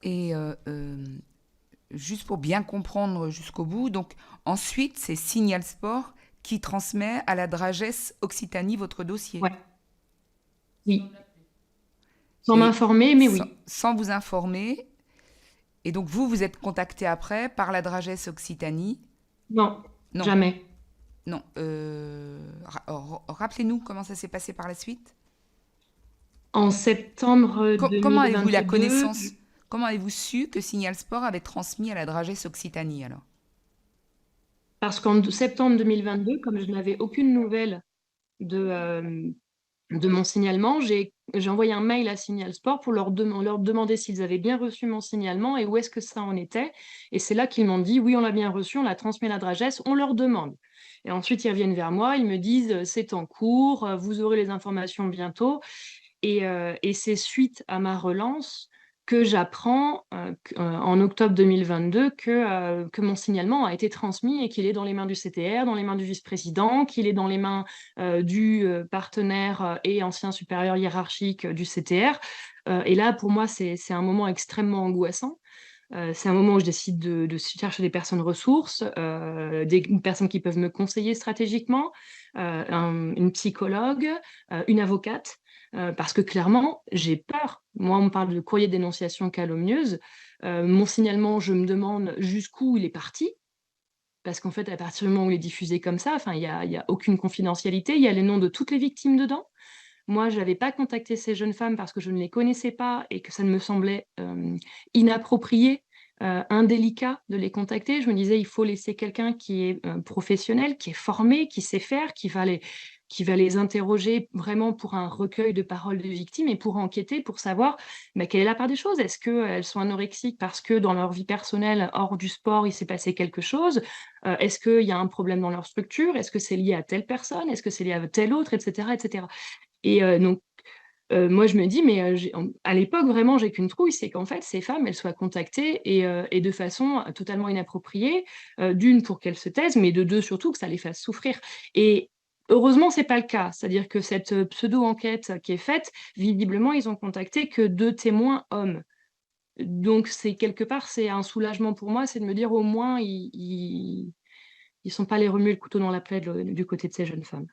Et juste pour bien comprendre jusqu'au bout, donc ensuite, c'est Signal Sport qui transmet à la Dragesse Occitanie votre dossier. Ouais, oui. Sans Et m'informer, mais oui. sans vous informer. Et donc, vous êtes contacté après par la Dragesse Occitanie. Non, Non, jamais. non. Rappelez-nous comment ça s'est passé par la suite. En septembre Comment avez-vous la 2022, connaissance? Comment avez-vous su que Signal Sport avait transmis à la Dragesse Occitanie alors? parce qu'en septembre 2022, comme je n'avais aucune nouvelle de mon signalement, j'ai envoyé un mail à Signal Sport pour leur demander s'ils avaient bien reçu mon signalement et où est-ce que ça en était. Et c'est là qu'ils m'ont dit, oui, on l'a bien reçu, on l'a transmis à la Dragesse, on leur demande. Et ensuite, ils reviennent vers moi, ils me disent, c'est en cours, vous aurez les informations bientôt. Et c'est suite à ma relance que j'apprends en octobre 2022 que mon signalement a été transmis et qu'il est dans les mains du CTR, dans les mains du vice-président, qu'il est dans les mains du partenaire et ancien supérieur hiérarchique du CTR. Et là, pour moi, c'est un moment extrêmement angoissant. C'est un moment où je décide de chercher des personnes ressources, des personnes qui peuvent me conseiller stratégiquement, une psychologue, une avocate, parce que clairement, j'ai peur. Moi, on me parle de courrier de dénonciation calomnieuse. Mon signalement, je me demande jusqu'où il est parti. Parce qu'en fait, à partir du moment où il est diffusé comme ça, enfin, il y a aucune confidentialité, il y a les noms de toutes les victimes dedans. Moi, je n'avais pas contacté ces jeunes femmes parce que je ne les connaissais pas et que ça me semblait inapproprié, indélicat de les contacter. Je me disais, il faut laisser quelqu'un qui est professionnel, qui est formé, qui sait faire, qui va les interroger vraiment pour un recueil de paroles de victimes et pour enquêter, pour savoir quelle est la part des choses. Est-ce qu'elles sont anorexiques parce que dans leur vie personnelle, hors du sport, il s'est passé quelque chose? Est-ce qu'il y a un problème dans leur structure? Est-ce que c'est lié à telle personne? Est-ce que c'est lié à telle autre, etc., etc. Et donc, moi, je me dis, mais à l'époque, vraiment, j'ai qu'une trouille, c'est qu'en fait, ces femmes, elles soient contactées et de façon totalement inappropriée, d'une, pour qu'elles se taisent, mais de deux, surtout, que ça les fasse souffrir. Et heureusement, c'est pas le cas. C'est-à-dire que cette pseudo-enquête qui est faite, visiblement, ils ont contacté que deux témoins hommes. Donc, c'est quelque part, c'est un soulagement pour moi, c'est de me dire au moins, ils sont pas les remuer le couteau dans la plaie du côté de ces jeunes femmes.